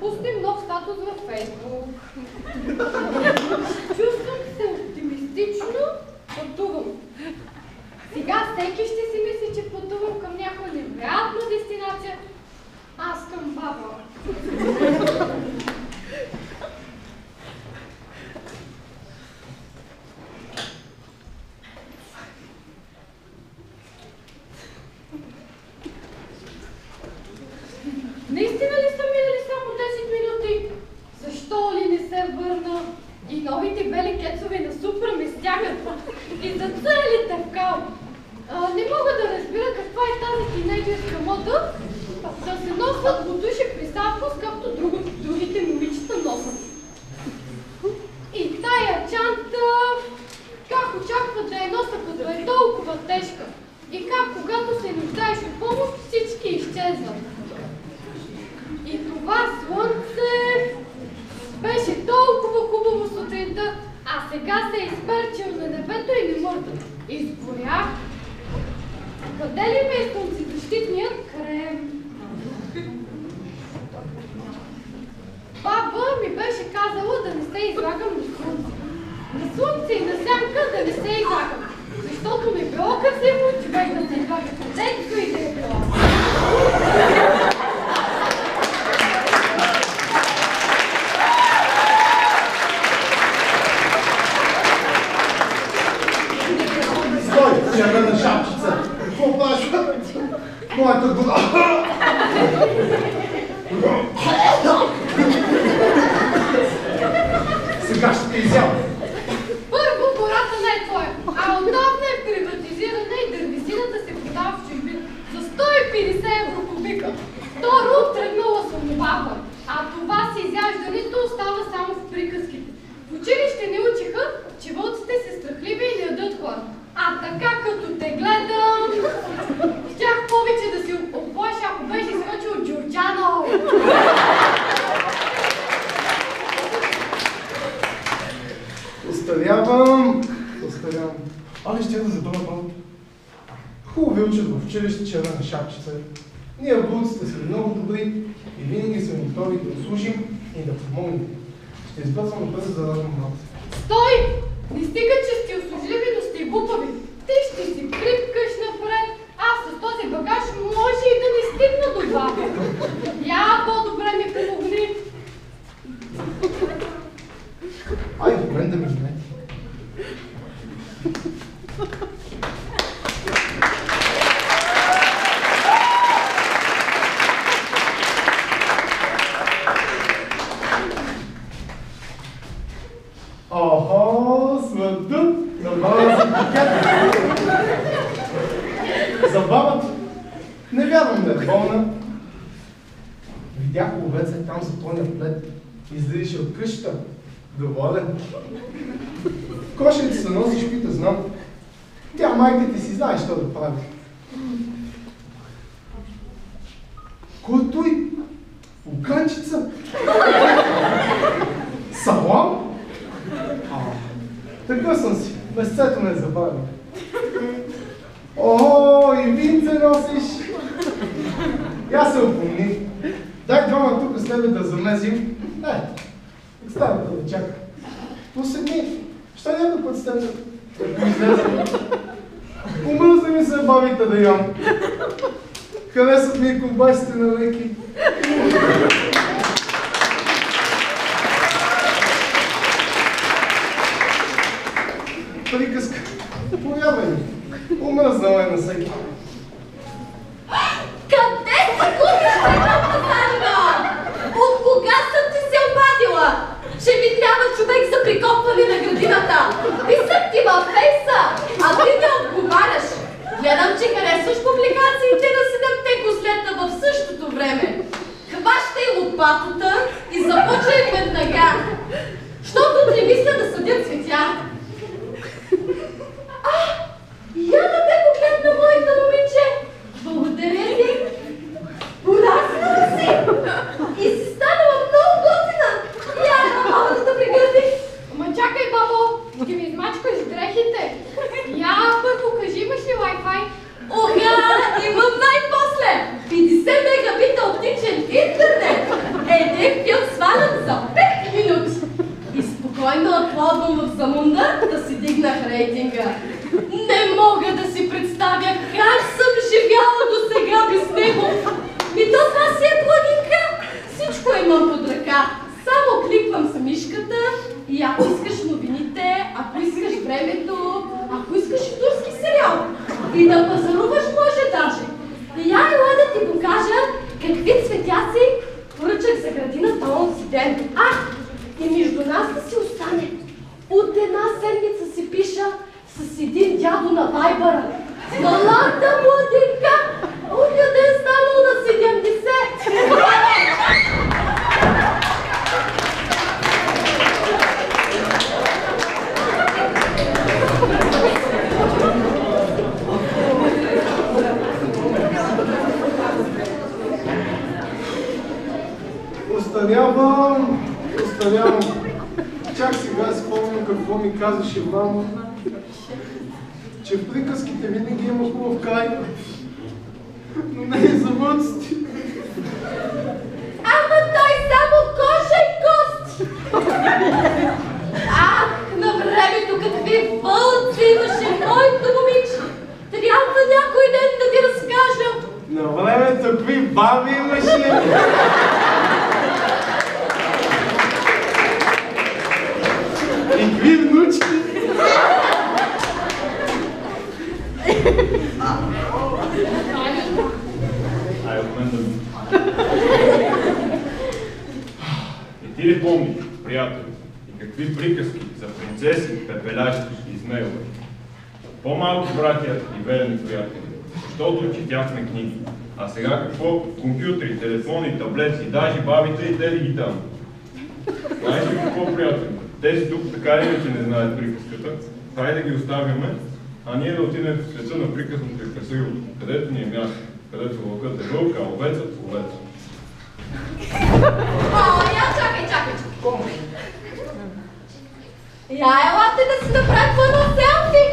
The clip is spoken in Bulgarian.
пуснем нов статус във Фейсбук. Чувствам се оптимистично, пътувам. Сега всеки ще си мисли, че пътувам към някаква невероятна дестинация. Аз към баба. Наистина ли са минали само 10 минути? Защо ли не се върна? И новите бели кецове на Супра ме стягат. И зацелите в кал. Не мога да разбира каква е тази тинейджерска мода да се носят бутуши при Савкос, както другите момичета носят. И тая чанта, как очакват да я носа, като е толкова тежка? И как, когато се нуждаеш от помощ, всички изчезват? И това слънце беше толкова хубаво сутринта, а сега се е изперчил на небето и не мърда. Изгорях. Къде ли ме е слънцезащитният крем? Баба ми беше казала да не се излагам на слънце. На слънце и на сянка да не се излагам. Защото не било красиво човек да се излага където и да е било. Червена шапчица. Какво правиш? Моята глава. Сега ще те изява. Първо, гората не е твоя, а отдавна е приватизирана и дървесината се продава в чужбина за 150 евро кубика. Второ, тръгнала съм баба, а това си изяждането остава само в приказките. В училище не учиха, че вълците са страхливи и не ядат хора. А така като те гледам, щях повече да си оплаша, ако беше изскочил Джорджано. Остарявам. Али ще да забравя малко. Хубаво ви учат в училище червена шапчица. Ние вълците сме много добри и винаги сме готови да услужим и да помогнем. Ще избързвам бързо да дадем малко. Стой! Не стига, че сте услужливи, но сте глупави. Ти ще си крипкаш напред. Аз с този багаж може и да не стигна до баба. Я по-добре ми помогни. Ай, в мен да ме знаете. Охо, смъртът! Забавя се пакет! Забавят! Не вярвам да е болна. Видях овеца там за тоня плед. Излизаше от къщата. Доволен. Кошерите се носиш, пита, знам. Тя майка ти си знае, що да прави. Кой е той? Вулканчица? Салам? Така съм си. Месецето не забавя. О, и винце носиш. Я се опомни. Дай двама тук с тебе да замезим. Става да чака. Поседни. Що няма път с теб да излезе? Умръзна ми се бабите да ям. Харесват ми и колбасите на леки. Приказка. Повярвай ми. Умръзнала е на всеки. Къде се губиш, бе, Сарина? От кога съм ти се обадила? Че ми трябва човек за прикопване на градината. Писах ти във фейса, а ти не отговаряш. Гледам, че харесваш публикациите на 7-те кослета в същото време. Хващай лопатата и започвай веднага. Щото не мисля да съдят цветя. Я да те погледна, моята момиче! Благодаря ти! Пораснала си! И си станала много готина! Я мога да те прегърди! Ама чакай, бабо! Ще ми измачкаш дрехите! Я първо кажи, имаш ли Wi-Fi? Ога! Имам най-после! 50 мегабита оптичен интернет! един филм свалям за 5 минути. И спокойно аплодвам в Замунда да си дигнах рейтинга. Не мога да си представя как съм живяла до сега без него. То това си е плагинка. Всичко имам под ръка. Само кликвам с мишката и ако искаш новините, ако искаш времето, ако искаш и турски сериал. И да пазаруваш може даже. И я ела да ти покажа какви цветя си поръчах за градината онзи ден. И между нас да си остане. От една седмица си пиша с един дядо на Вайбъра. Малата младинка! Откъде е станал на 70? Остарявам. Чак сега спомням какво ми казваше мама, че в приказките винаги има хубав край, но не и за мъците. Ама той само кожа и кост! На времето какви вълци имаше моето момиче! Трябва някой ден да ти разкажа! На времето какви баби имаше! И какви внучки! От мен да И ти ли помниш, приятели, и какви приказки за принцеси, пепелящи и измелващи? По-малки братя и верни приятели, защото четяхме книги. А сега какво? Компютри, телефони, таблети, даже бабите и те дигитални. Знаеш ли какво, приятели? Тези тук така или иначе не знаят приказката. Хайде да ги оставяме, а ние да отидем в света на приказното и красивото, където ни е място, където вълкът е вълк, а овецът – овец. Чакай. Я елате да си направим едно селфи!